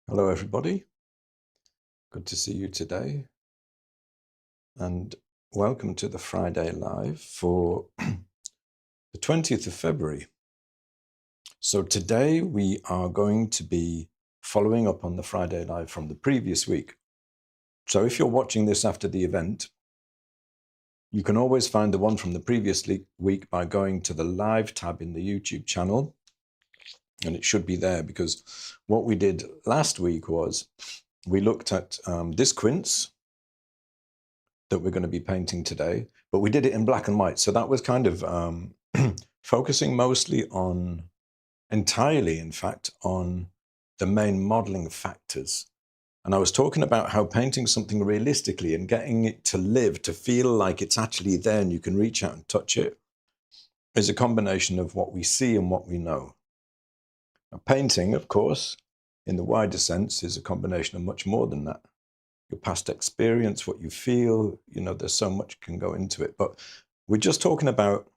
Hello, everybody. Good to see you today. And welcome to the Friday Live for the 20th of February. So today we are going to be following up on the Friday Live from the previous week. So if you're watching this after the event, you can always find the one from the previous week by going to the live tab in the YouTube channel. And it should be there because what we did last week was we looked at this quince that we're going to be painting today, but we did it in black and white. So that was kind of focusing entirely, in fact, on the main modeling factors. And I was talking about how painting something realistically and getting it to live, to feel like it's actually there and you can reach out and touch it, is a combination of what we see and what we know. Now, painting, of course, in the wider sense, is a combination of much more than that. Your past experience, what you feel, there's so much can go into it. But we're just talking about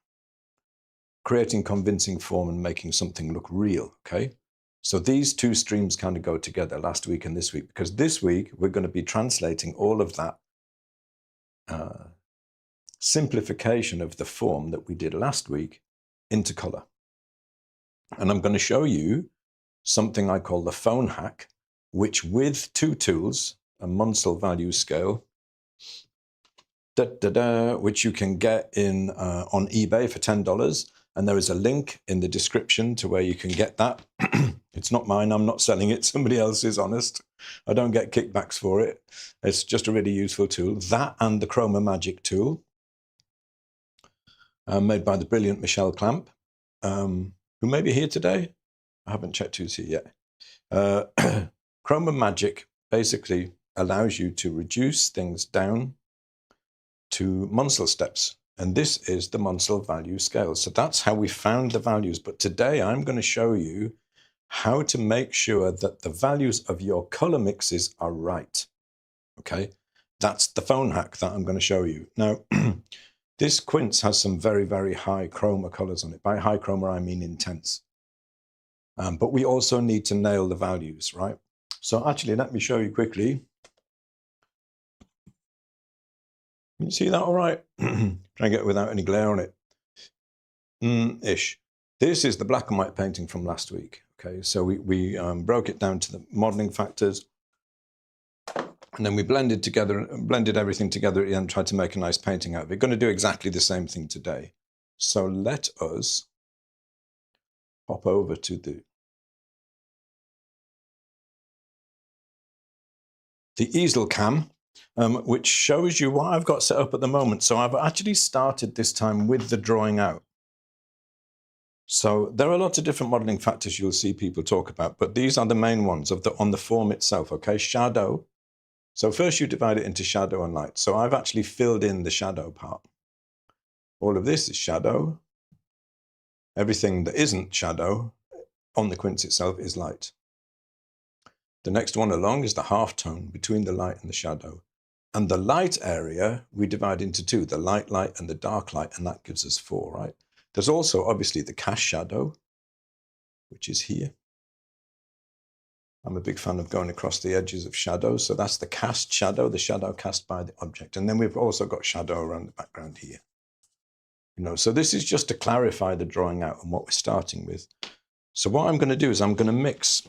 creating convincing form and making something look real, okay? So these two streams kind of go together, last week and this week, because this week we're going to be translating all of that simplification of the form that we did last week into color. And I'm going to show you something I call the phone hack, which with two tools, a Munsell value scale, which you can get in on eBay for $10. And there is a link in the description to where you can get that. It's not mine. I'm not selling it. Somebody else is, honest. I don't get kickbacks for it. It's just a really useful tool. That and the ChromaMagic tool, made by the brilliant Michelle Clamp, who may be here today. I haven't checked who's here yet. ChromaMagic basically allows you to reduce things down to Munsell steps. And this is the Munsell value scale. So that's how we found the values. But today I'm going to show you how to make sure that the values of your color mixes are right. Okay, that's the phone hack that I'm going to show you. Now, this quince has some very, very high chroma colors on it. By high chroma, I mean intense. But we also need to nail the values, right? So actually, let me show you quickly. You see that all right? Try and get it without any glare on it. Ish. This is the black and white painting from last week. Okay, so we broke it down to the modeling factors, and then we blended everything together at the end, tried to make a nice painting out of it. We're going to do exactly the same thing today. So let us pop over to the easel cam, which shows you what I've got set up at the moment. So I've actually started this time with the drawing out. So there are lots of different modeling factors you'll see people talk about, but these are the main ones on the form itself, okay? Shadow. So first you divide it into shadow and light. So I've actually filled in the shadow part. All of this is shadow. Everything that isn't shadow on the quince itself is light. The next one along is the halftone between the light and the shadow. And the light area we divide into two, the light light and the dark light, and that gives us 4, right? There's also obviously the cast shadow, which is here. I'm a big fan of going across the edges of shadows. So that's the cast shadow, the shadow cast by the object. And then we've also got shadow around the background here. So this is just to clarify the drawing out and what we're starting with. So what I'm going to do is I'm going to mix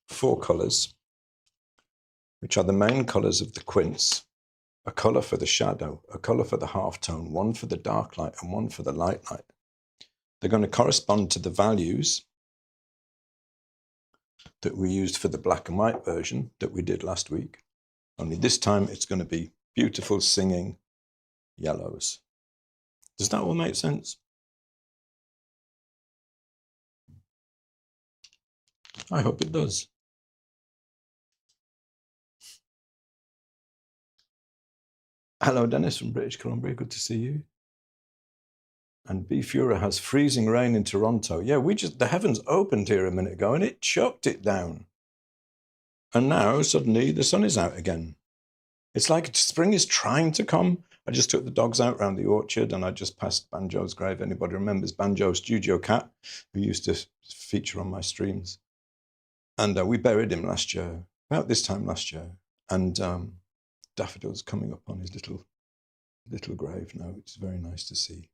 4 colors, which are the main colors of the quince. A color for the shadow, a color for the halftone, one for the dark light, and one for the light light. They're going to correspond to the values that we used for the black and white version that we did last week. Only this time it's going to be beautiful singing yellows. Does that all make sense? I hope it does. Hello, Dennis from British Columbia. Good to see you. And B. Fura has freezing rain in Toronto. Yeah, the heavens opened here a minute ago and it chucked it down. And now suddenly the sun is out again. It's like spring is trying to come. I just took the dogs out around the orchard and I just passed Banjo's grave. Anybody remembers Banjo Studio Cat, who used to feature on my streams? And we buried him last year, about this time last year. And daffodils coming up on his little grave now. It's very nice to see.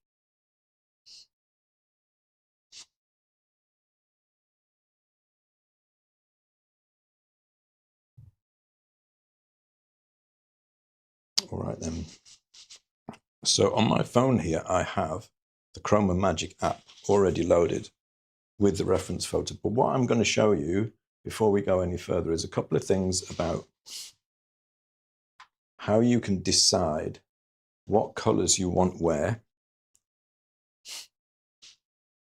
All right then. So on my phone here, I have the ChromaMagic app already loaded with the reference photo. But what I'm going to show you before we go any further is a couple of things about how you can decide what colors you want where,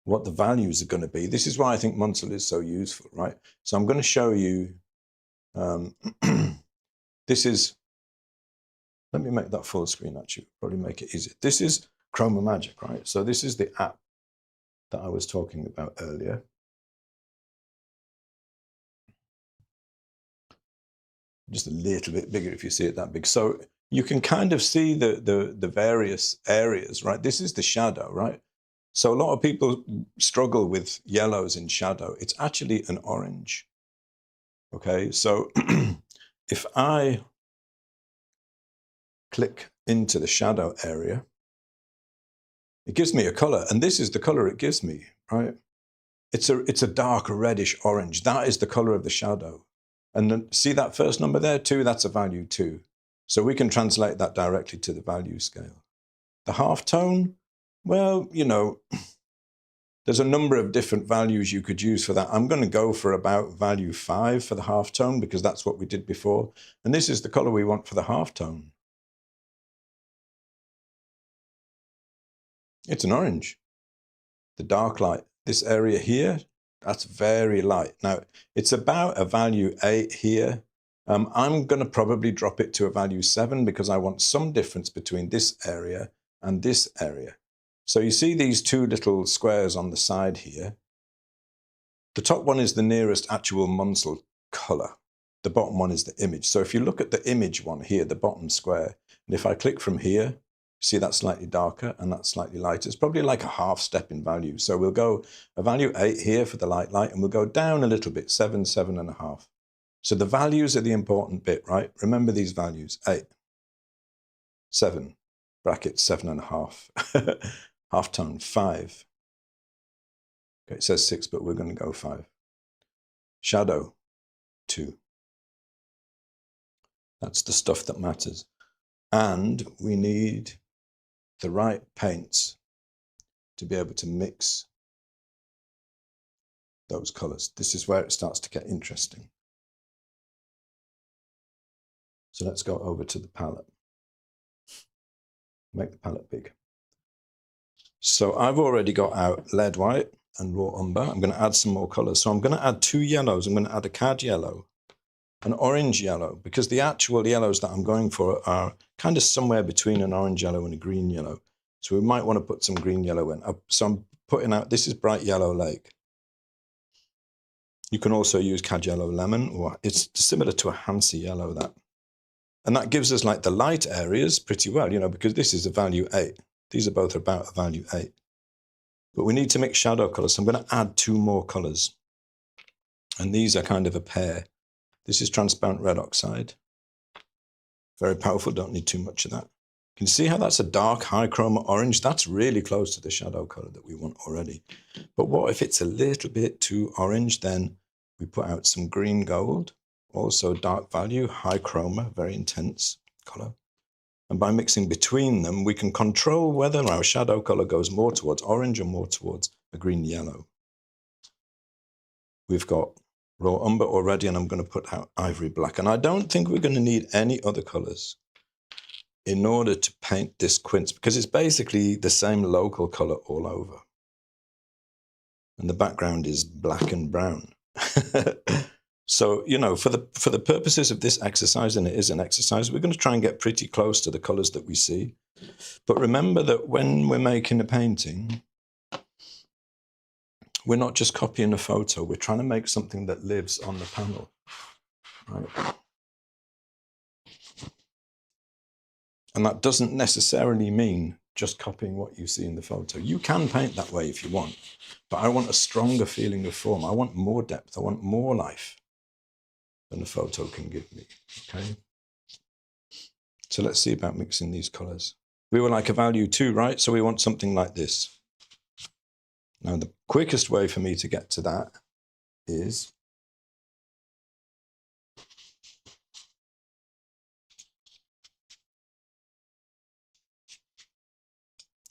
what the values are going to be. This is why I think Munsell is so useful, right? So I'm going to show you, this is, let me make that full screen actually, probably make it easier. This is ChromaMagic, right? So this is the app that I was talking about earlier. Just a little bit bigger if you see it that big. So you can kind of see the various areas, right? This is the shadow, right? So a lot of people struggle with yellows in shadow. It's actually an orange. Okay, so if I click into the shadow area, it gives me a color, and this is the color it gives me, right? It's a dark reddish orange. That is the color of the shadow. And then see that first number there, 2, that's a value 2. So we can translate that directly to the value scale. The halftone, well, you know, there's a number of different values you could use for that. I'm going to go for about value 5 for the halftone because that's what we did before. And this is the color we want for the halftone. It's an orange. The dark light, this area here, that's very light. Now, it's about a value 8 here. I'm going to probably drop it to a value 7 because I want some difference between this area and this area. So you see these 2 little squares on the side here. The top one is the nearest actual Munsell color. The bottom one is the image. So if you look at the image one here, the bottom square, and if I click from here, see that's slightly darker and that's slightly lighter. It's probably like a half step in value. So we'll go a value 8 here for the light, and we'll go down a little bit, 7, 7.5. So the values are the important bit, right? Remember these values, 8, 7, bracket 7.5, halftone 5. Okay, it says 6, but we're going to go 5. Shadow 2. That's the stuff that matters. And we need the right paints to be able to mix those colors. This is where it starts to get interesting. So let's go over to the palette. Make the palette big. So I've already got out lead white and raw umber. I'm going to add some more colors. So I'm going to add 2 yellows. I'm going to add a cad yellow, an orange yellow, because the actual yellows that I'm going for are kind of somewhere between an orange yellow and a green yellow. So we might want to put some green yellow in. So I'm putting out, this is bright yellow lake. You can also use cad yellow lemon, or it's similar to a Hansi yellow, that. And that gives us like the light areas pretty well, you know, because this is a value 8. These are both about a value 8. But we need to mix shadow colors. So I'm going to add 2 more colors. And these are kind of a pair. This is transparent red oxide. Very powerful, don't need too much of that. You can see how that's a dark high chroma orange. That's really close to the shadow color that we want already. But what if it's a little bit too orange? Then we put out some green gold, also dark value, high chroma, very intense color. And by mixing between them, we can control whether our shadow color goes more towards orange or more towards a green yellow. We've got raw umber already, and I'm going to put out ivory black. And I don't think we're going to need any other colors in order to paint this quince, because it's basically the same local color all over. And the background is black and brown. So, you know, for the purposes of this exercise, and it is an exercise, we're going to try and get pretty close to the colors that we see. But remember that when we're making a painting, we're not just copying a photo. We're trying to make something that lives on the panel, right? And that doesn't necessarily mean just copying what you see in the photo. You can paint that way if you want, but I want a stronger feeling of form. I want more depth. I want more life. than the photo can give me, okay? So let's see about mixing these colors. We were like a value 2, right? So we want something like this. Now, the quickest way for me to get to that is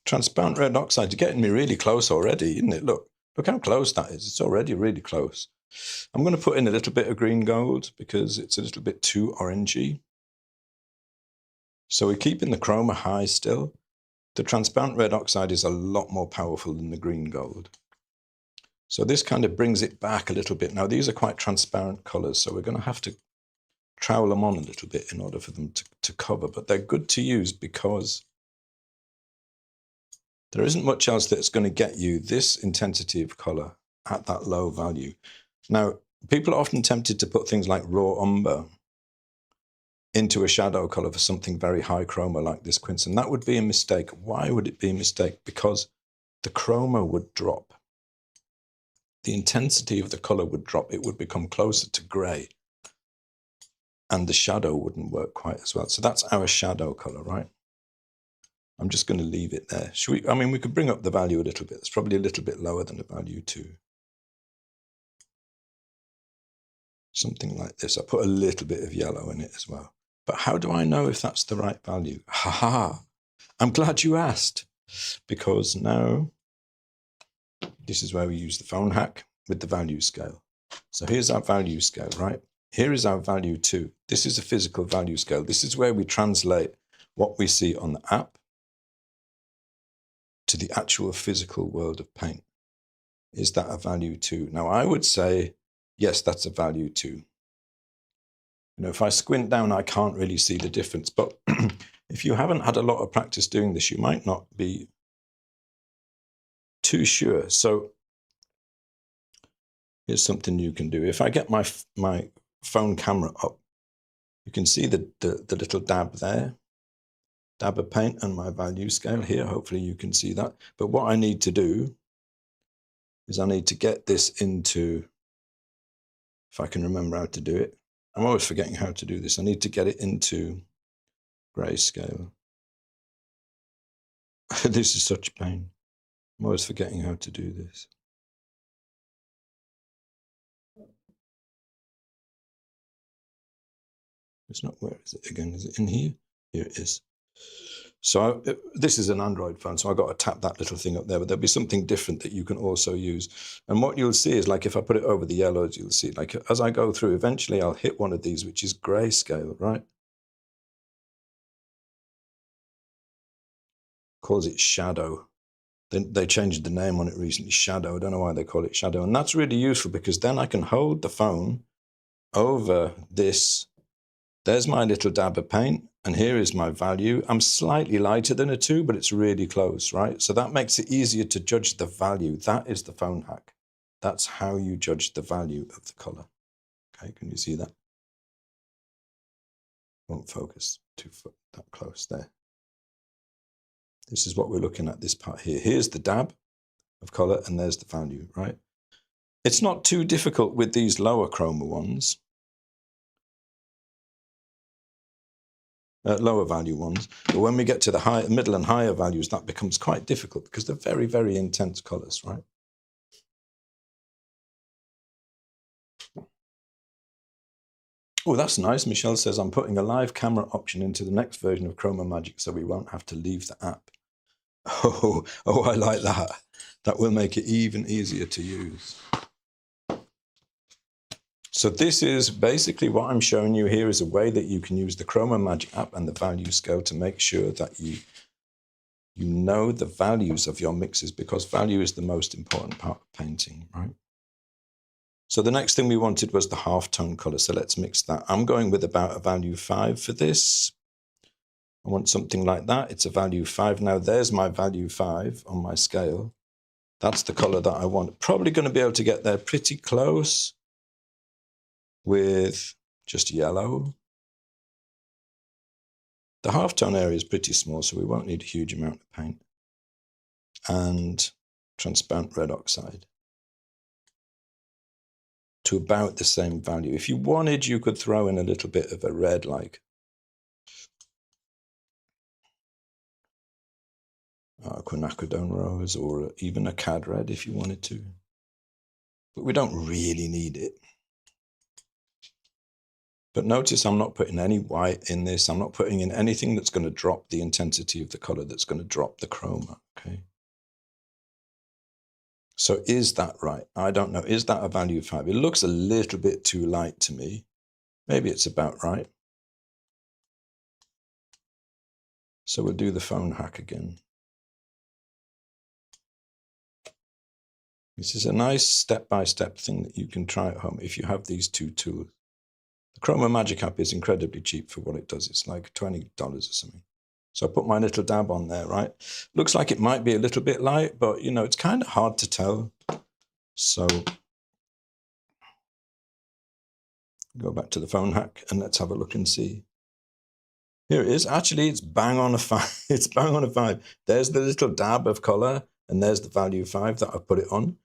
transparent red oxide. You're getting me really close already, isn't it? Look how close that is. It's already really close. I'm going to put in a little bit of green gold because it's a little bit too orangey. So we're keeping the chroma high still. The transparent red oxide is a lot more powerful than the green gold. So this kind of brings it back a little bit. Now, these are quite transparent colors, so we're going to have to trowel them on a little bit in order for them to cover, but they're good to use because there isn't much else that's going to get you this intensity of color at that low value. Now, people are often tempted to put things like raw umber into a shadow color for something very high chroma like this quince, and that would be a mistake. Why would it be a mistake? Because the chroma would drop. The intensity of the color would drop. It would become closer to gray, and the shadow wouldn't work quite as well. So that's our shadow color, right? I'm just going to leave it there. I mean, we could bring up the value a little bit. It's probably a little bit lower than the value 2. Something like this. I put a little bit of yellow in it as well. But how do I know if that's the right value? Ha ha! I'm glad you asked, because now this is where we use the phone hack with the value scale. So here's our value scale, right? Here is our value 2. This is a physical value scale. This is where we translate what we see on the app to the actual physical world of paint. Is that a value 2? Now, I would say, yes, that's a value 2. You know, if I squint down, I can't really see the difference. But if you haven't had a lot of practice doing this, you might not be too sure. So here's something you can do. If I get my phone camera up, you can see the little dab there. Dab of paint and my value scale here. Hopefully you can see that. But what I need to do is I need to get this into, if I can remember how to do it. I'm always forgetting how to do this. I need to get it into grayscale. This is such pain. I'm always forgetting how to do this. It's not, where is it again? Is it in here? Here it is. So this is an Android phone, so I've got to tap that little thing up there, but there'll be something different that you can also use. And what you'll see is, like, if I put it over the yellows, you'll see, like, as I go through, eventually I'll hit one of these, which is grayscale, right? Calls it shadow. They changed the name on it recently, shadow. I don't know why they call it shadow. And that's really useful because then I can hold the phone over this. There's my little dab of paint, and here is my value. I'm slightly lighter than a 2, but it's really close, right? So that makes it easier to judge the value. That is the phone hack. That's how you judge the value of the color. Okay, can you see that? Won't focus that close there. This is what we're looking at, this part here. Here's the dab of color, and there's the value, right? It's not too difficult with these lower chroma ones. Lower value ones, but when we get to the middle and higher values, that becomes quite difficult because they're very, very intense colors, right? Oh, that's nice. Michelle says, I'm putting a live camera option into the next version of ChromaMagic so we won't have to leave the app. Oh, I like that. That will make it even easier to use. So this is basically what I'm showing you here is a way that you can use the ChromaMagic app and the value scale to make sure that you know the values of your mixes, because value is the most important part of painting, right? So the next thing we wanted was the half-tone color. So let's mix that. I'm going with about a value 5 for this. I want something like that. It's a value 5. Now there's my value 5 on my scale. That's the color that I want. Probably going to be able to get there pretty close with just yellow. The halftone area is pretty small, so we won't need a huge amount of paint. And transparent red oxide. to about the same value. If you wanted, you could throw in a little bit of a red, like quinacridone rose, or even a cad red if you wanted to. But we don't really need it. But notice I'm not putting any white in this. I'm not putting in anything that's going to drop the intensity of the color, that's going to drop the chroma, okay? So is that right? I don't know. Is that a value of 5? It looks a little bit too light to me. Maybe it's about right. So we'll do the phone hack again. This is a nice step-by-step thing that you can try at home if you have these two tools. The ChromaMagic app is incredibly cheap for what it does. It's like $20 or something. So I put my little dab on there, right? Looks like it might be a little bit light, but, you know, it's kind of hard to tell. So go back to the phone hack and let's have a look and see. Here it is. Actually, it's bang on a 5. It's bang on a 5. There's the little dab of color, and there's the value 5 that I've put it on.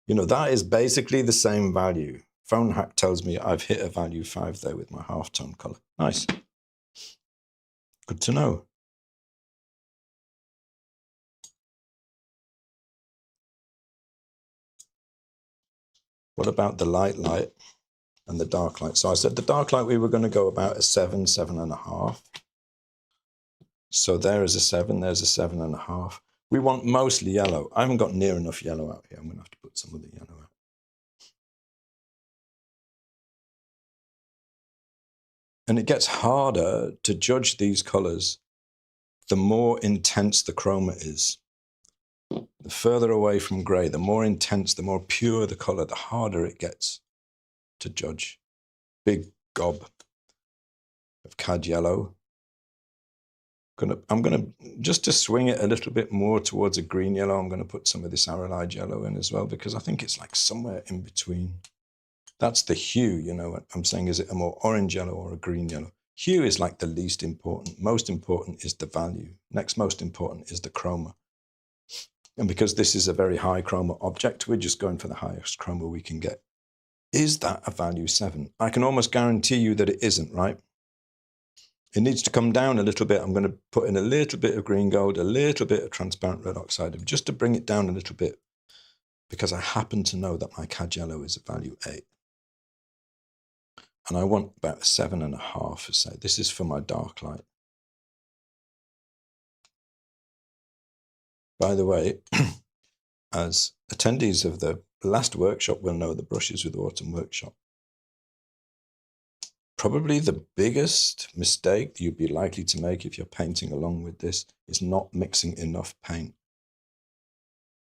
You know, that is basically the same value. Phone hack tells me I've hit a value 5 there with my halftone color. Nice. Good to know. What about the light and the dark light? So I said the dark light, we were going to go about a 7, 7.5. So there is a 7, there's a 7.5. We want mostly yellow. I haven't got near enough yellow out here. I'm going to have to put some of the yellow out. And it gets harder to judge these colors the more intense the chroma is. The further away from gray, the more intense, the more pure the color, the harder it gets to judge. Big gob of cad yellow. I'm gonna just to swing it a little bit more towards a green yellow, I'm going to put some of this arylide yellow in as well, because I think it's like somewhere in between. That's the hue, you know what I'm saying. Is it a more orange yellow or a green yellow? Hue is like the least important. Most important is the value. Next most important is the chroma. And because this is a very high chroma object, we're just going for the highest chroma we can get. Is that a value 7? I can almost guarantee you that it isn't, right? It needs to come down a little bit. I'm going to put in a little bit of green gold, a little bit of transparent red oxide, just to bring it down a little bit, because I happen to know that my cad yellow is a value 8. And I want about a 7.5, say. This is for my dark light. By the way, as attendees of the last workshop will know, the Brushes with Autumn workshop, probably the biggest mistake you'd be likely to make if you're painting along with this is not mixing enough paint.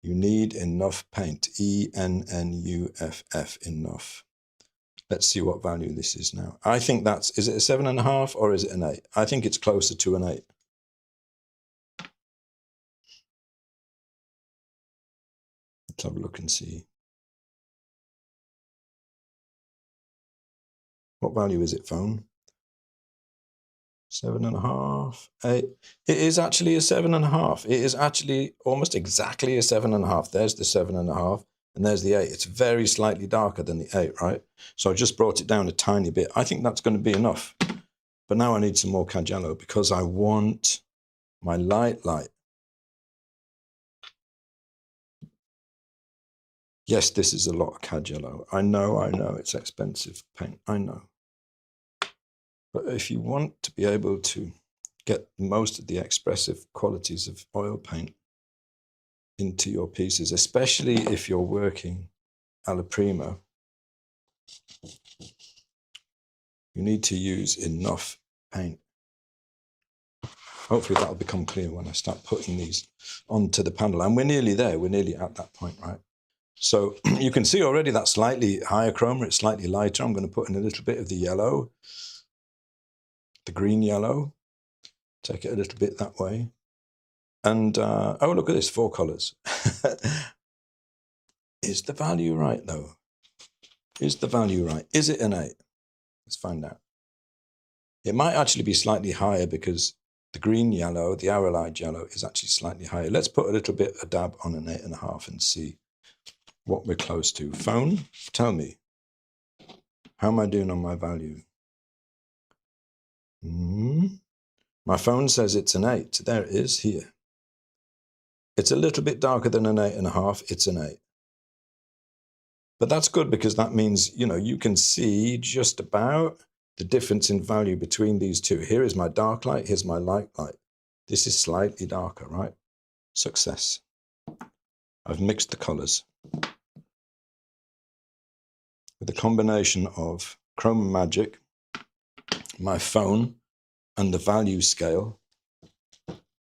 You need enough paint, ENNUFF, enough. Let's see what value this is now. I think is it a 7.5 or is it an 8? I think it's closer to an 8. Let's have a look and see. What value is it, phone? 7.5, 8. It is actually a 7.5. It is actually almost exactly a 7.5. There's the 7.5, and there's the 8. It's very slightly darker than the 8, right? So I just brought it down a tiny bit. I think that's going to be enough. But now I need some more cad yellow because I want my light. Yes, this is a lot of cad yellow. I know, it's expensive paint. I know. But if you want to be able to get most of the expressive qualities of oil paint into your pieces, especially if you're working alla prima, you need to use enough paint. Hopefully that'll become clear when I start putting these onto the panel. And we're nearly there. We're nearly at that point, right? So you can see already that slightly higher chroma, it's slightly lighter. I'm going to put in a little bit of the yellow, the green yellow, take it a little bit that way. And, oh, look at this, 4 colors. Is the value right, though? Is the value right? Is it an 8? Let's find out. It might actually be slightly higher because the green yellow, the arylide yellow, is actually slightly higher. Let's put a little bit of dab on an 8.5 and see what we're close to. Phone, tell me. How am I doing on my value? My phone says it's an 8. There it is here. It's a little bit darker than an 8.5. It's an 8. But that's good because that means, you know, you can see just about the difference in value between these two. Here is my dark light. Here's my light light. This is slightly darker, right? Success. I've mixed the colors with a combination of ChromaMagic, my phone, and the value scale.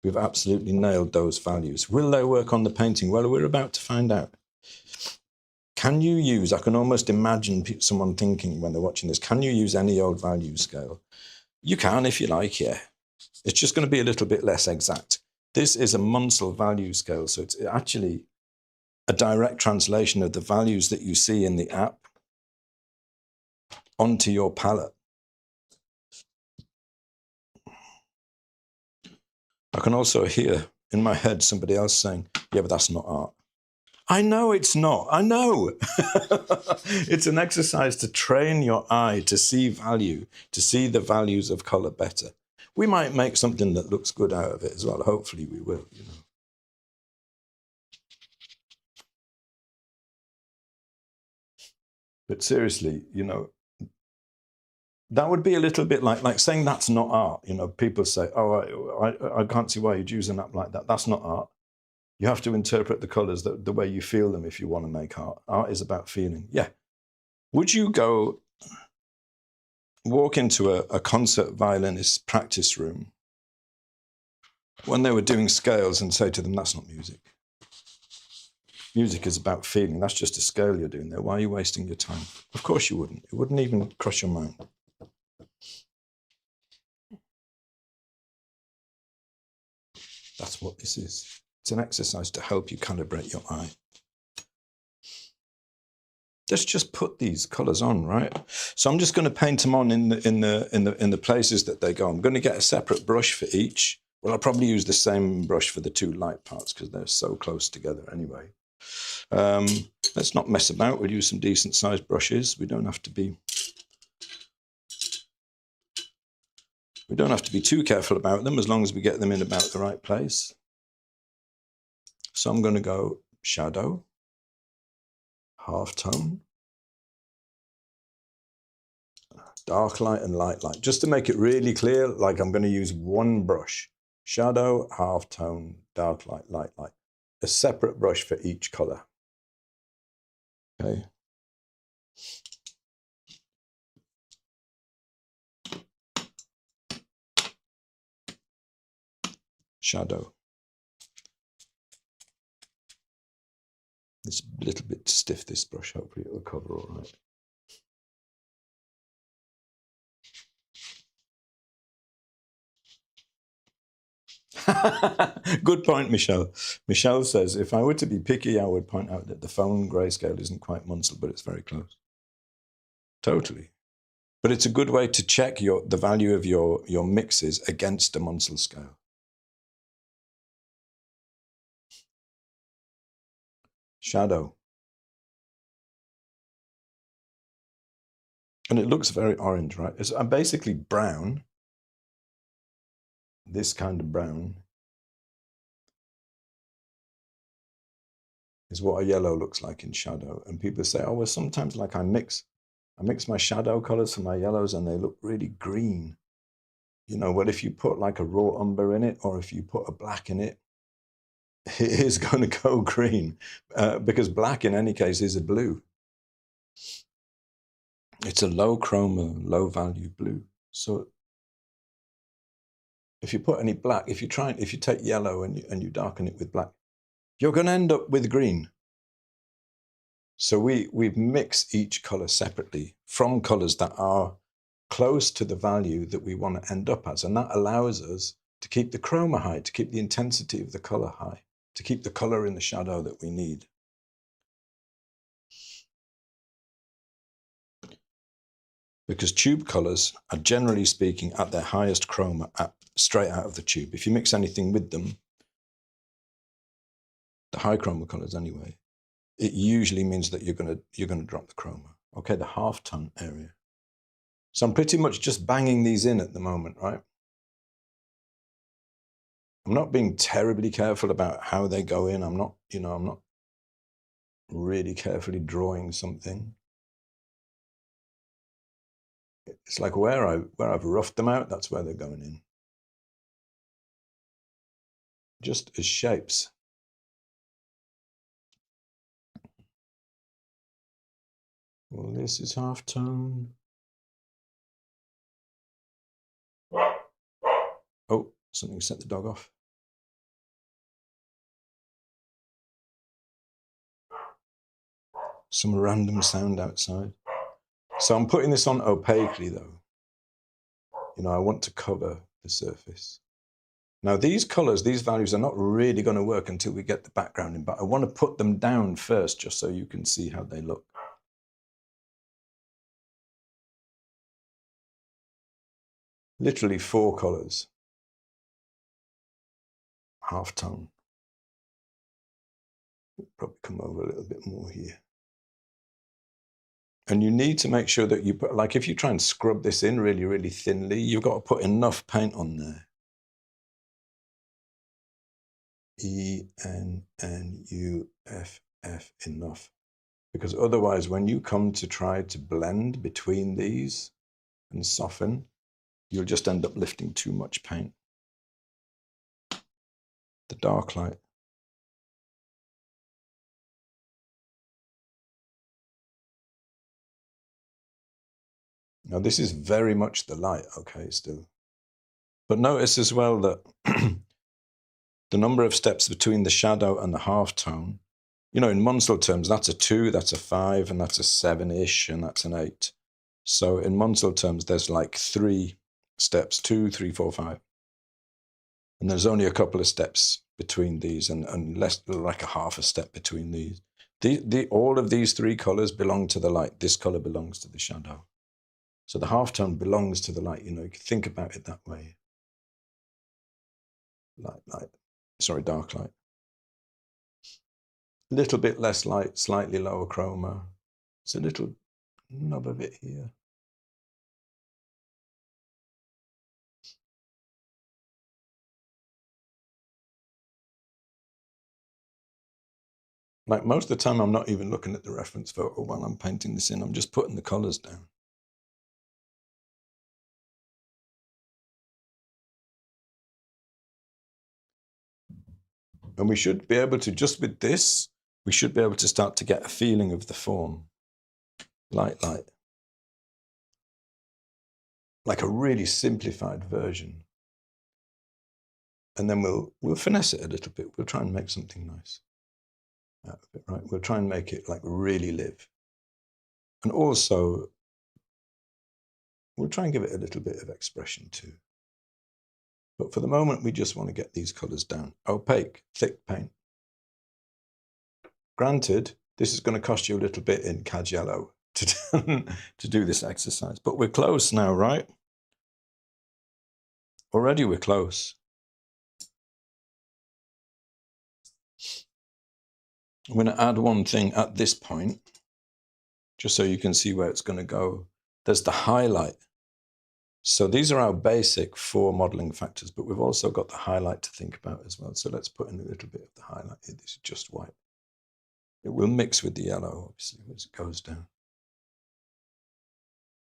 We've absolutely nailed those values. Will they work on the painting? Well, we're about to find out. Can you use, I can almost imagine someone thinking when they're watching this, can you use any old value scale? You can if you like, yeah. It's just going to be a little bit less exact. This is a Munsell value scale, so it's actually a direct translation of the values that you see in the app onto your palette. I can also hear in my head somebody else saying, yeah, but that's not art. I know it's not. I know. It's an exercise to train your eye to see value, to see the values of color better. We might make something that looks good out of it as well. Hopefully we will, you know. But seriously, you know, that would be a little bit like saying that's not art. You know, people say, oh, I can't see why you'd use an app like that. That's not art. You have to interpret the colors the way you feel them if you want to make art. Art is about feeling. Yeah. Would you go walk into a concert violinist practice room when they were doing scales and say to them, that's not music. Music is about feeling. That's just a scale you're doing there. Why are you wasting your time? Of course you wouldn't. It wouldn't even cross your mind. That's what this is. It's an exercise to help you calibrate your eye. Let's just put these colors on, right? So I'm just going to paint them on in the places that they go. I'm going to get a separate brush for each. Well, I'll probably use the same brush for the two light parts because they're so close together anyway. Let's not mess about. We'll use some decent sized brushes. We don't have to be too careful about them as long as we get them in about the right place. So I'm going to go shadow, half tone, dark light and light light. Just to make it really clear, like I'm going to use one brush. Shadow, half tone, dark light, light light. A separate brush for each color. Okay. Shadow. It's a little bit stiff, this brush. Hopefully it will cover all right. Good point, Michelle. Michelle says, if I were to be picky, I would point out that the phone grayscale isn't quite Munsell, but it's very close. Totally. But it's a good way to check the value of your mixes against a Munsell scale. Shadow. And it looks very orange, right? I'm basically brown. This kind of brown is what a yellow looks like in shadow. And people say, oh, well, sometimes like I mix my shadow colors for my yellows and they look really green. You know, well, if you put like a raw umber in it, or if you put a black in it, it is going to go green because black in any case is a blue. It's a low chroma, low value blue. So if you put any black, if you take yellow and you darken it with black, you're going to end up with green. So we've mixed each color separately from colors that are close to the value that we want to end up as. And that allows us to keep the chroma high, to keep the intensity of the color high, to keep the color in the shadow that we need. Because tube colors are, generally speaking, at their highest chroma straight out of the tube. If you mix anything with them, the high chroma colors anyway, it usually means that you're going to drop the chroma. Okay, the halftone area. So I'm pretty much just banging these in at the moment, right? I'm not being terribly careful about how they go in. I'm not really carefully drawing something. It's like where I've roughed them out, that's where they're going in. Just as shapes. Well, this is halftone. Oh, something set the dog off. Some random sound outside. So I'm putting this on opaquely though. I want to cover the surface. Now these colors, these values are not really going to work until we get the background in, but I want to put them down first just so you can see how they look. Literally 4 colors. Halftone. Probably come over a little bit more here. And you need to make sure that you put, like if you try and scrub this in really, really thinly, you've got to put enough paint on there. ENNUFF, enough. Because otherwise, when you come to try to blend between these and soften, you'll just end up lifting too much paint. The dark light. Now this is very much the light, okay, still. But notice as well that the number of steps between the shadow and the halftone, in Munsell terms, that's a 2, that's a 5, and that's a 7-ish, and that's an 8. So in Munsell terms, there's like 3 steps, 2, 3, 4, 5. And there's only a couple of steps between these and less, like a half a step between these. All of these 3 colors belong to the light. This color belongs to the shadow. So the halftone belongs to the light. You can think about it that way. Dark light. A little bit less light, slightly lower chroma. It's a little nub of it here. Like most of the time, I'm not even looking at the reference photo while I'm painting this in. I'm just putting the colors down. And we should be able to, just with this, we should be able to start to get a feeling of the form. Light. Like a really simplified version. And then we'll finesse it a little bit. We'll try and make something nice out of it, right? We'll try and make it like really live. And also, we'll try and give it a little bit of expression too. But for the moment, we just want to get these colors down. Opaque, thick paint. Granted, this is going to cost you a little bit in CAD yellow to do this exercise, but we're close now, right? Already we're close. I'm going to add one thing at this point, just so you can see where it's going to go. There's the highlight. So these are our basic 4 modeling factors, but we've also got the highlight to think about as well. So let's put in a little bit of the highlight here. This is just white. It will mix with the yellow, obviously, as it goes down.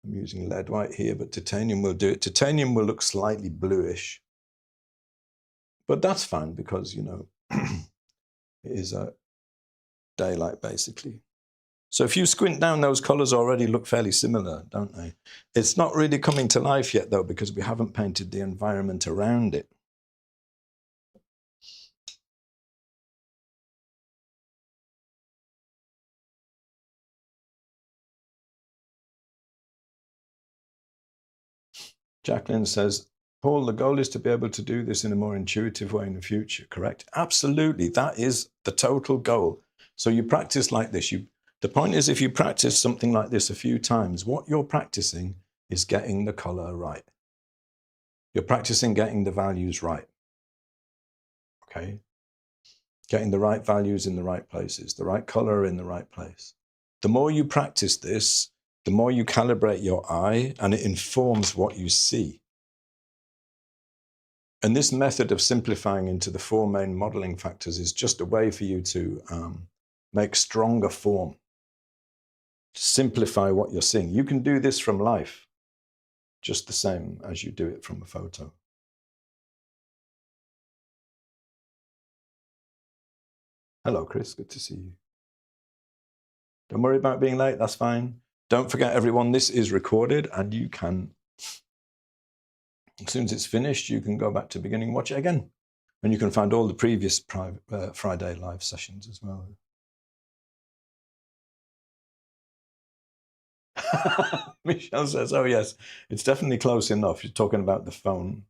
I'm using lead white here, but titanium will do it. Titanium will look slightly bluish. But that's fine because, it is a daylight, basically. So if you squint down, those colors already look fairly similar, don't they? It's not really coming to life yet, though, because we haven't painted the environment around it. Jacqueline says, Paul, the goal is to be able to do this in a more intuitive way in the future, correct? Absolutely. That is the total goal. So you practice like this. The point is, if you practice something like this a few times, what you're practicing is getting the color right. You're practicing getting the values right. Okay? Getting the right values in the right places, the right color in the right place. The more you practice this, the more you calibrate your eye, and it informs what you see. And this method of simplifying into the 4 main modeling factors is just a way for you to make stronger form, to simplify what you're seeing. You can do this from life, just the same as you do it from a photo. Hello, Chris, good to see you. Don't worry about being late, that's fine. Don't forget, everyone, this is recorded, and you can, as soon as it's finished, you can go back to the beginning and watch it again. And you can find all the previous Friday live sessions as well. Michelle says, oh yes, it's definitely close enough. You're talking about the phone,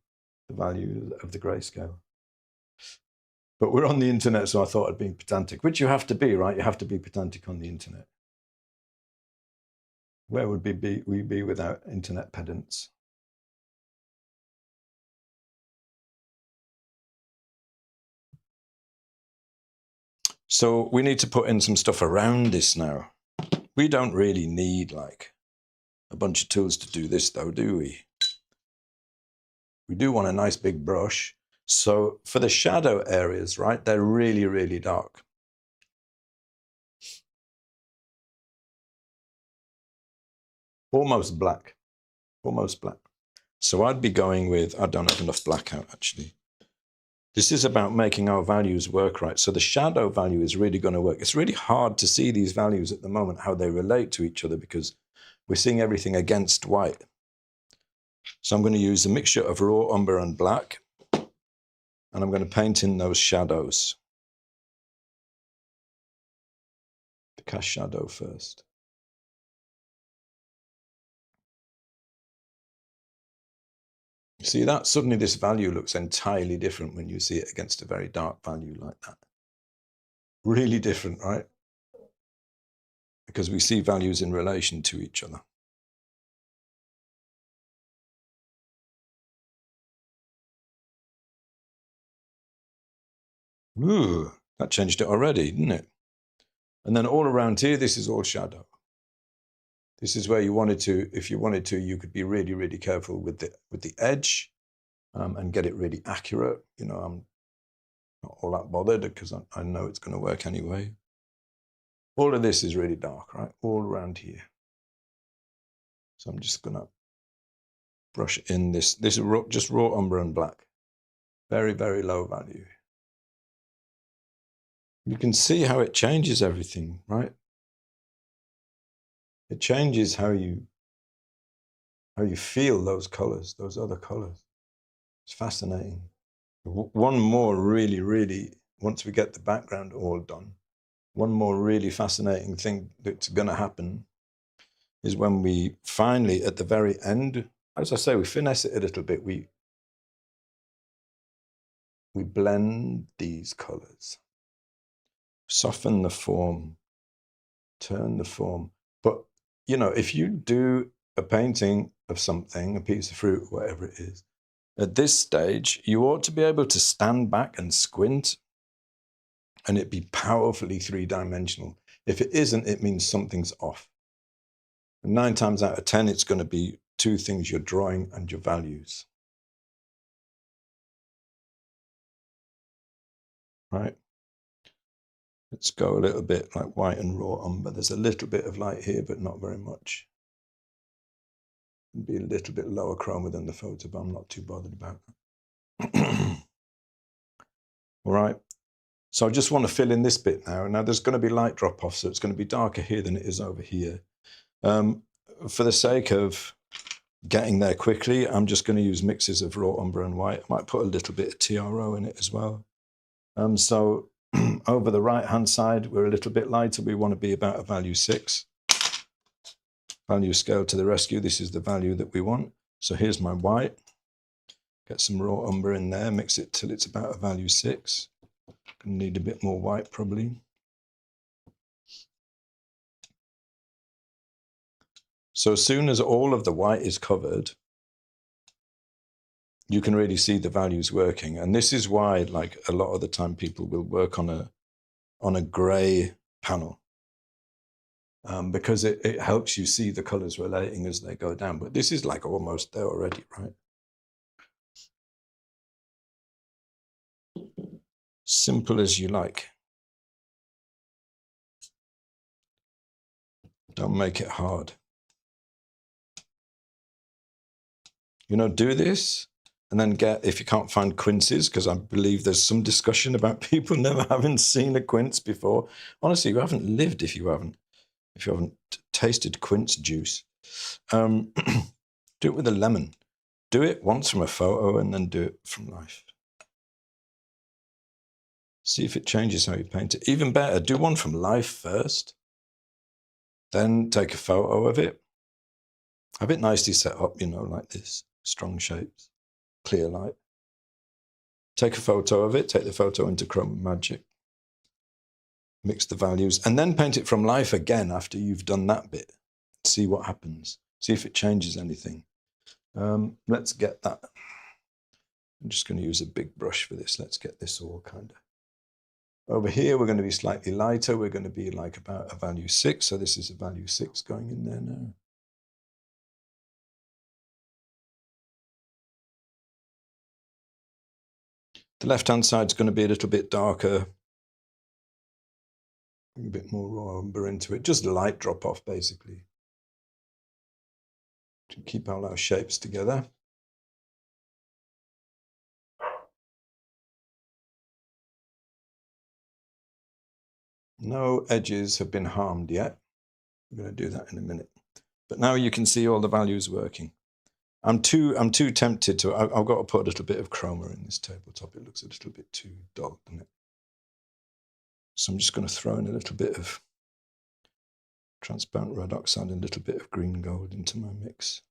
the value of the grayscale. But we're on the internet, so I thought I'd be pedantic, which you have to be, right? You have to be pedantic on the internet. Where would we be without internet pedants? So we need to put in some stuff around this now. We don't really need like a bunch of tools to do this though, do we? We do want a nice big brush. So for the shadow areas, right, they're really, really dark. Almost black, almost black. So I'd be going with, I don't have enough black out actually. This is about making our values work right. So the shadow value is really going to work. It's really hard to see these values at the moment, how they relate to each other, because we're seeing everything against white. So I'm going to use a mixture of raw umber and black, and I'm going to paint in those shadows. The cast shadow first. See that? Suddenly this value looks entirely different when you see it against a very dark value like that. Really different, right? Because we see values in relation to each other. Ooh, that changed it already, didn't it? And then all around here, this is all shadow. This is where you wanted to, if you wanted to, you could be really, really careful with the edge and get it really accurate. You know, I'm not all that bothered because I know it's going to work anyway. All of this is really dark, right? All around here. So I'm just going to brush in this. This is just raw umber and black. Very, very low value. You can see how it changes everything, right? It changes how you feel those colors, those other colors. It's fascinating. One more really, once we get the background all done, one more really fascinating thing that's going to happen is when we finally, at the very end, as I say, we finesse it a little bit. We blend these colors, soften the form, turn the form. But, you know, if you do a painting of something, a piece of fruit, whatever it is, at this stage, you ought to be able to stand back and squint and it be powerfully 3-dimensional. If it isn't, it means something's off. And 9 times out of 10, it's going to be 2 things: your drawing and your values. Right? Let's go a little bit like white and raw umber. There's a little bit of light here, but not very much. It'd be a little bit lower chroma than the photo, but I'm not too bothered about that. All right. So I just want to fill in this bit now. Now there's going to be light drop off, so it's going to be darker here than it is over here. For the sake of getting there quickly, I'm just going to use mixes of raw umber and white. I might put a little bit of TRO in it as well. So over the right-hand side, we're a little bit lighter. We want to be about a value 6. Value scale to the rescue. This is the value that we want. So here's my white. Get some raw umber in there, mix it till it's about a value 6. Gonna need a bit more white probably. So as soon as all of the white is covered, you can really see the values working. And this is why, like, a lot of the time people will work on a gray panel. because it helps you see the colors relating as they go down. But this is like almost there already, right? Simple as you like. Don't make it hard. You know, do this and then get, if you can't find quinces, because I believe there's some discussion about people never having seen a quince before. Honestly, you haven't lived if you haven't tasted quince juice. Do it with a lemon. Do it once from a photo and then do it from life. See if it changes how you paint it. Even better, do one from life first. Then take a photo of it. Have it nicely set up, you know, like this. Strong shapes, clear light. Take a photo of it, take the photo into ChromaMagic. Mix the values, and then paint it from life again after you've done that bit. See what happens. See if it changes anything. Let's get that. I'm just going to use a big brush for this. Let's get this all kind of... Over here, we're going to be slightly lighter. We're going to be like about a value 6. So this is a value 6 going in there now. The left-hand side is going to be a little bit darker. Bring a bit more raw umber into it. Just light drop off, basically. To keep all our shapes together. No edges have been harmed yet. We're going to do that in a minute. But now you can see all the values working. I'm too tempted to... I've got to put a little bit of chroma in this tabletop. It looks a little bit too dull, doesn't it? So I'm just going to throw in a little bit of transparent red oxide and a little bit of green gold into my mix.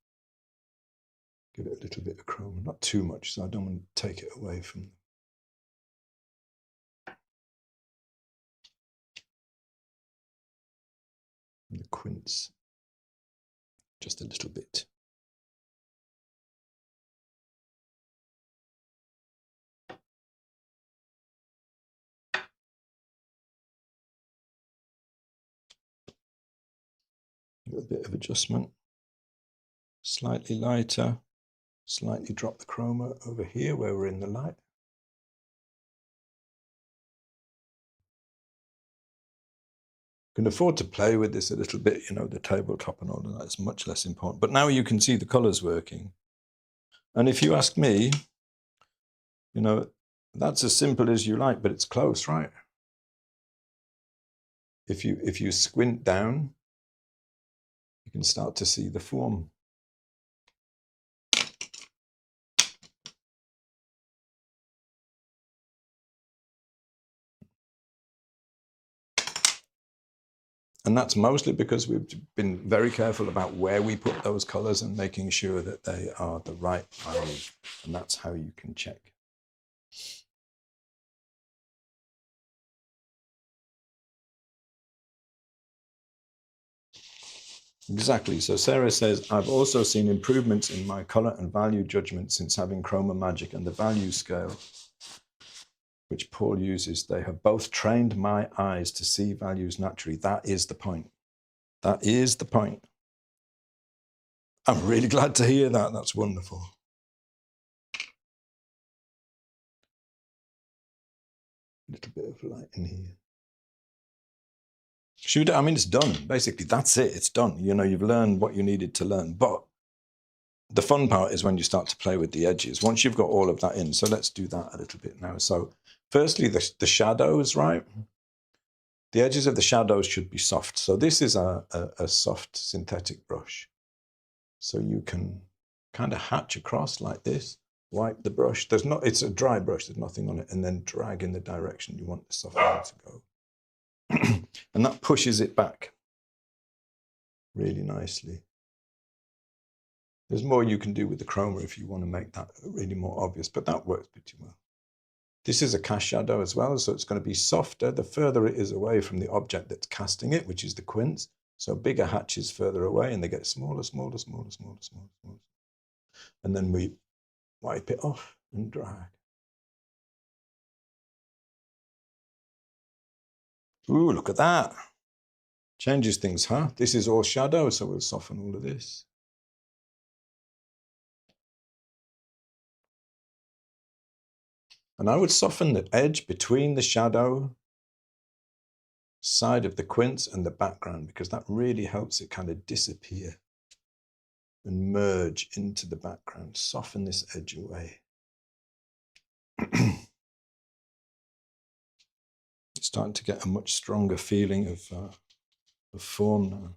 Give it a little bit of chroma, not too much, so I don't want to take it away from the quince. Just a little bit. A little bit of adjustment. Slightly lighter. Slightly drop the chroma over here where we're in the light. You can afford to play with this a little bit, you know, the tabletop and all of that is much less important. But now you can see the colors working. And if you ask me, you know, that's as simple as you like, but it's close, right? If you squint down, you can start to see the form. And that's mostly because we've been very careful about where we put those colors and making sure that they are the right value. And that's how you can check. Exactly. So Sarah says, I've also seen improvements in my color and value judgment since having ChromaMagic and the value scale, which Paul uses. They have both trained my eyes to see values naturally. That is the point. That is the point. I'm really glad to hear that. That's wonderful. A little bit of light in here. I mean, it's done. Basically, that's it. It's done. You know, you've learned what you needed to learn. But the fun part is when you start to play with the edges. Once you've got all of that in. So let's do that a little bit now. So firstly, the shadows, right? The edges of the shadows should be soft. So this is a soft synthetic brush. So you can kind of hatch across like this, wipe the brush. It's a dry brush, there's nothing on it, and then drag in the direction you want the softening to go. And that pushes it back really nicely. There's more you can do with the chroma if you want to make that really more obvious, but that works pretty well. This is a cast shadow as well, so it's going to be softer the further it is away from the object that's casting it, which is the quince. So bigger hatches further away, and they get smaller, smaller, smaller, smaller, smaller, smaller. And then we wipe it off and drag. Ooh, look at that. Changes things, huh? This is all shadow, so we'll soften all of this. And I would soften the edge between the shadow side of the quince and the background, because that really helps it kind of disappear and merge into the background. Soften this edge away. It's starting to get a much stronger feeling of form now.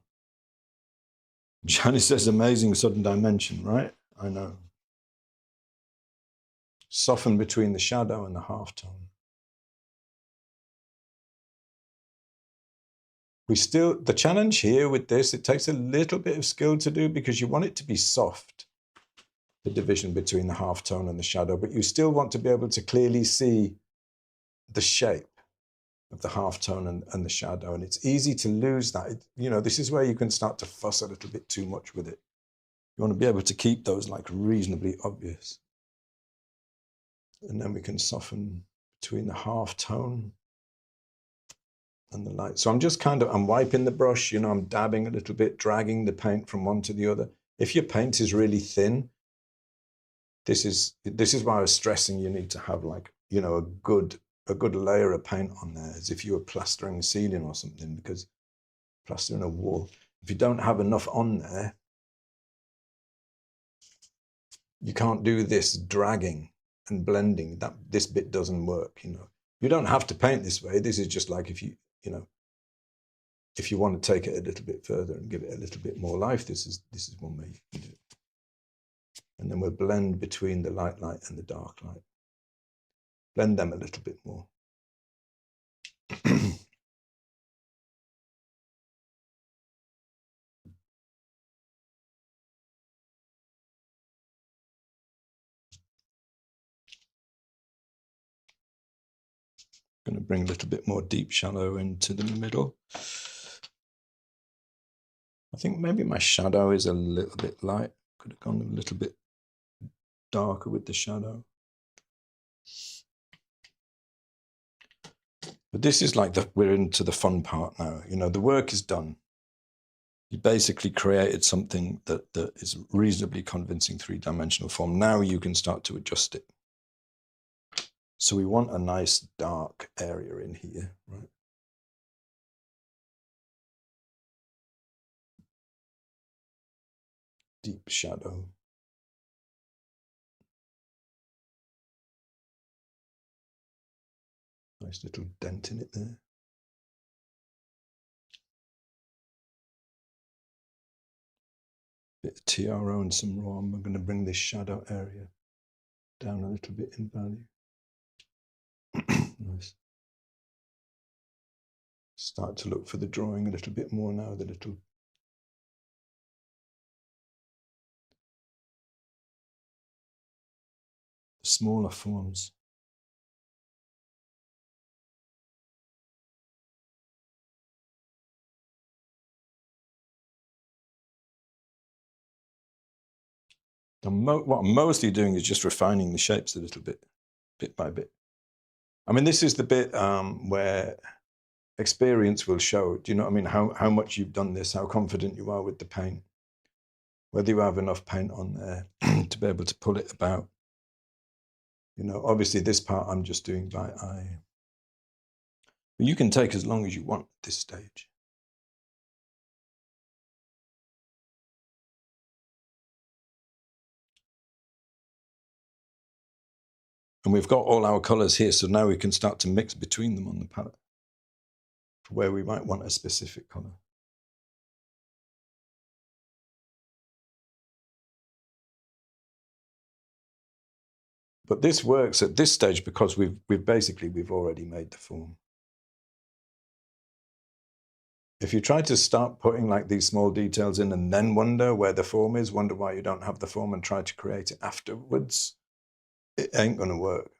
Janice says amazing sudden dimension, right? I know. Soften between the shadow and the halftone. The challenge here with this, it takes a little bit of skill to do because you want it to be soft, the division between the halftone and the shadow, but you still want to be able to clearly see the shape of the halftone and the shadow. And it's easy to lose that. This is where you can start to fuss a little bit too much with it. You want to be able to keep those like reasonably obvious. And then we can soften between the halftone and the light. So I'm just I'm wiping the brush, I'm dabbing a little bit, dragging the paint from one to the other. If your paint is really thin, this is why I was stressing you need to have a good layer of paint on there, as if you were plastering a ceiling or something, because plastering a wall, if you don't have enough on there, you can't do this dragging and blending. This bit doesn't work. You don't have to paint this way. This is just like if you want to take it a little bit further and give it a little bit more life, this is one way you can do it. And then we'll blend between the light and the dark light. Blend them a little bit more. Going to bring a little bit more deep shadow into the middle. I think maybe my shadow is a little bit light. Could have gone a little bit darker with the shadow. But this is like we're into the fun part now. The work is done. You basically created something that is reasonably convincing three-dimensional form. Now you can start to adjust it. So we want a nice dark area in here, right? Deep shadow. Nice little dent in it there. Bit of TRO and some raw. We're going to bring this shadow area down a little bit in value. Nice. Start to look for the drawing a little bit more now, the smaller forms. What I'm mostly doing is just refining the shapes a little bit by bit. I mean, this is the bit where experience will show. Do you know what I mean? How much you've done this, how confident you are with the paint, whether you have enough paint on there to be able to pull it about. Obviously this part I'm just doing by eye. But you can take as long as you want at this stage. And we've got all our colors here, so now we can start to mix between them on the palette for where we might want a specific color. But this works at this stage because we've already made the form. If you try to start putting like these small details in and then wonder where the form is, wonder why you don't have the form and try to create it afterwards, it ain't going to work.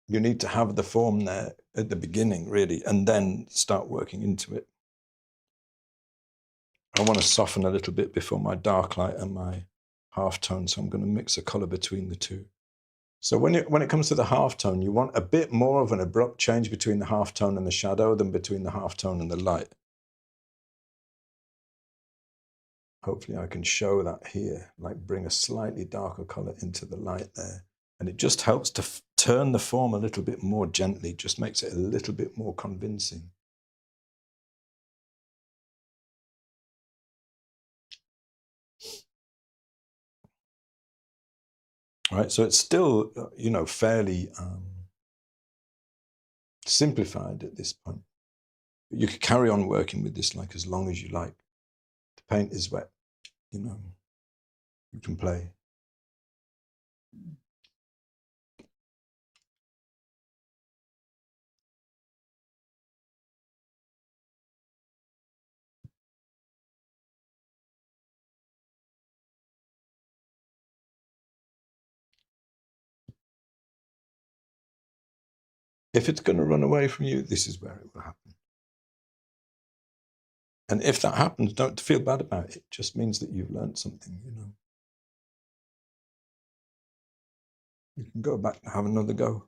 You need to have the form there at the beginning, really, and then start working into it. I want to soften a little bit before my dark light and my halftone, so I'm going to mix a color between the two. So when it comes to the halftone, you want a bit more of an abrupt change between the halftone and the shadow than between the halftone and the light. hopefully I can show that here, like bring a slightly darker color into the light there. And it just helps to turn the form a little bit more gently, just makes it a little bit more convincing. Right, so it's still, you know, fairly simplified at this point. But you could carry on working with this like as long as you like. The paint is wet, you know, you can play. If it's going to run away from you, this is where it will happen. And if that happens, don't feel bad about it. It just means that you've learned something, you know. You can go back and have another go.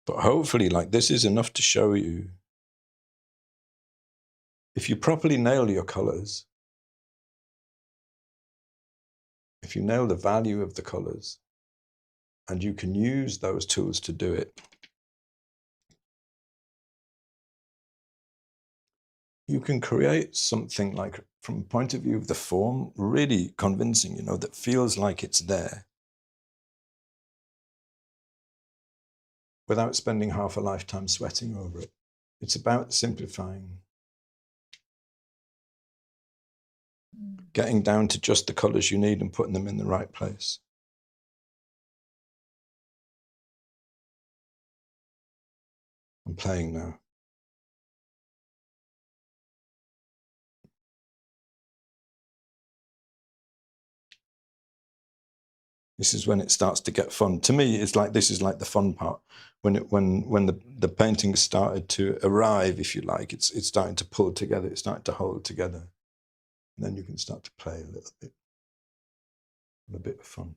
But hopefully, like, this is enough to show you, if you properly nail your colors, if you nail the value of the colors, and you can use those tools to do it, you can create something like, from a point of view of the form, really convincing, you know, that feels like it's there, without spending half a lifetime sweating over it. It's about simplifying, getting down to just the colors you need and putting them in the right place. I'm playing now. This is when it starts to get fun. To me, it's like, this is like the fun part. When the painting started to arrive, if you like, it's starting to pull together, it's starting to hold together. And then you can start to play a little bit. Have a bit of fun.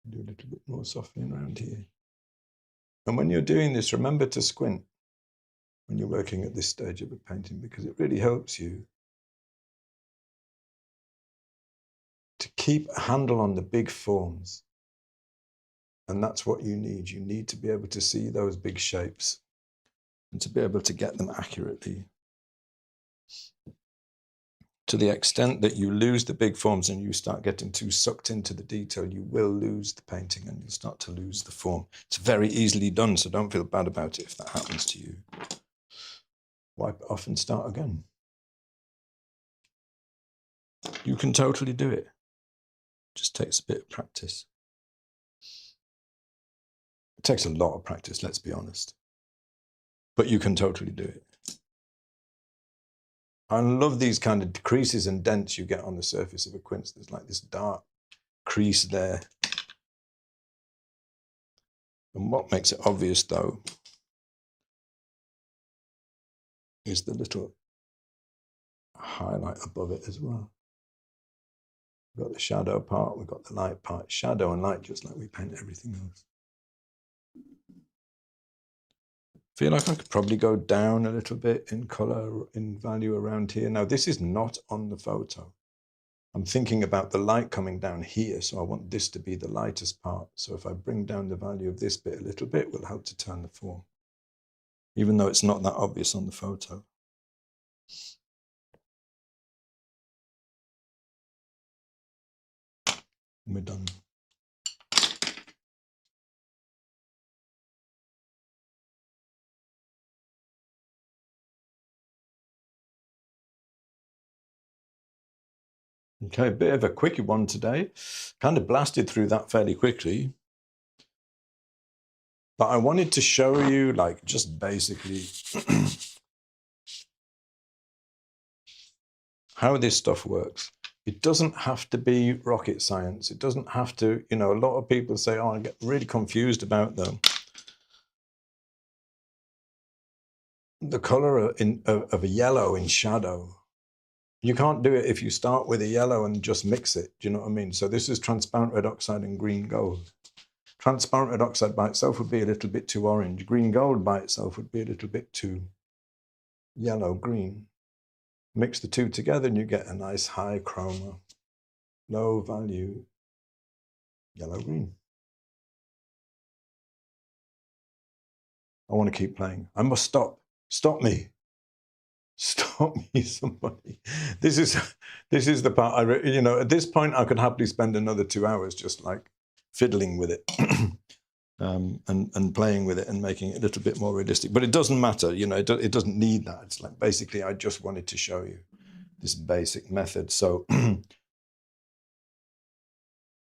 Do a little bit more softening around here. And when you're doing this, remember to squint when you're working at this stage of a painting, because it really helps you to keep a handle on the big forms. And that's what you need. You need to be able to see those big shapes and to be able to get them accurately. To the extent that you lose the big forms and you start getting too sucked into the detail, you will lose the painting and you'll start to lose the form. It's very easily done, so don't feel bad about it if that happens to you. Wipe it off and start again. You can totally do it. Just takes a bit of practice. It takes a lot of practice, let's be honest. But you can totally do it. I love these kind of creases and dents you get on the surface of a quince. There's like this dark crease there. And what makes it obvious, though, is the little highlight above it as well. We've got the shadow part, we've got the light part. Shadow and light, just like we paint everything else. Feel like I could probably go down a little bit in color, in value around here. Now, this is not on the photo. I'm thinking about the light coming down here, so I want this to be the lightest part. So if I bring down the value of this bit a little bit, it will help to turn the form, even though it's not that obvious on the photo. And we're done. Okay, a bit of a quickie one today. Kind of blasted through that fairly quickly. But I wanted to show you, like, just basically how this stuff works. It doesn't have to be rocket science. It doesn't have to, you know, a lot of people say, oh, I get really confused about the color of a yellow in shadow. You can't do it if you start with a yellow and just mix it. Do you know what I mean? So this is transparent red oxide and green gold. Transparent red oxide by itself would be a little bit too orange. Green gold by itself would be a little bit too yellow-green. Mix the two together and you get a nice high chroma, low value yellow-green. I want to keep playing. I must stop. Stop me. Stop me, somebody. This is the part you know, at this point I could happily spend another 2 hours just like fiddling with it. And playing with it and making it a little bit more realistic. But it doesn't matter, you know, it doesn't need that. It's like, basically, I just wanted to show you this basic method. So,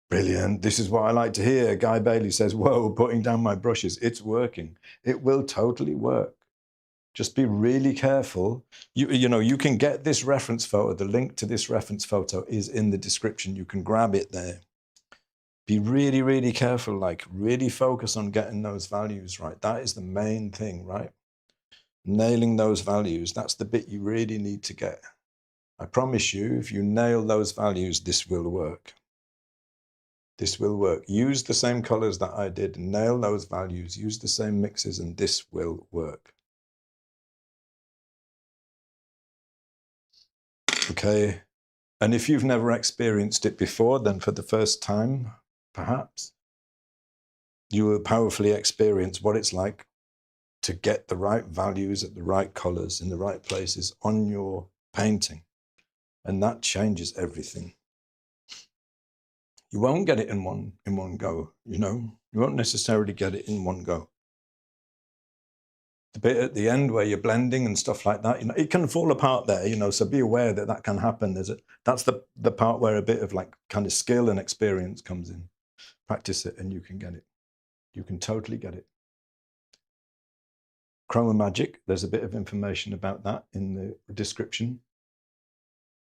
brilliant. This is what I like to hear. Guy Bailey says, whoa, putting down my brushes. It's working. It will totally work. Just be really careful. You know, you can get this reference photo. The link to this reference photo is in the description. You can grab it there. Be really, really careful, like really focus on getting those values right. That is the main thing, right? Nailing those values, that's the bit you really need to get. I promise you, if you nail those values, this will work. This will work. Use the same colors that I did, nail those values, use the same mixes, and this will work. Okay, and if you've never experienced it before, then for the first time, perhaps, you will powerfully experience what it's like to get the right values at the right colors in the right places on your painting. And that changes everything. You won't get it in one go, you know. You won't necessarily get it in one go. The bit at the end where you're blending and stuff like that, you know, it can fall apart there, you know, so be aware that that can happen. That's the part where a bit of like kind of skill and experience comes in. Practice it and you can get it. You can totally get it. ChromaMagic, there's a bit of information about that in the description.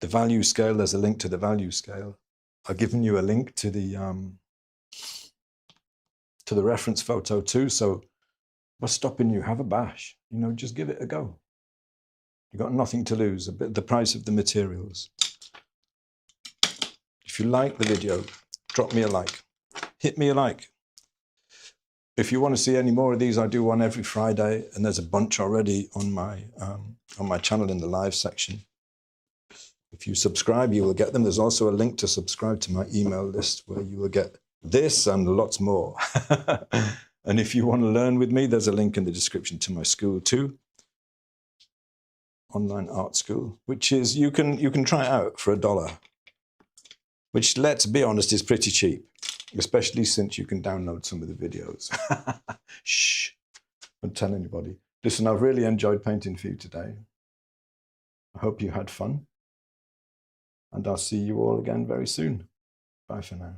The value scale, there's a link to the value scale. I've given you a link to the reference photo too, so what's stopping you? Have a bash, you know, just give it a go. You've got nothing to lose, a bit the price of the materials. If you like the video, drop me a like. Hit me a like. If you want to see any more of these, I do one every Friday, and there's a bunch already on my channel in the live section. If you subscribe, you will get them. There's also a link to subscribe to my email list where you will get this and lots more. And if you want to learn with me, there's a link in the description to my school too. Online art school, which is, you can try it out for $1, which, let's be honest, is pretty cheap, especially since you can download some of the videos. Shh, don't tell anybody. Listen, I've really enjoyed painting for you today. I hope you had fun. And I'll see you all again very soon. Bye for now.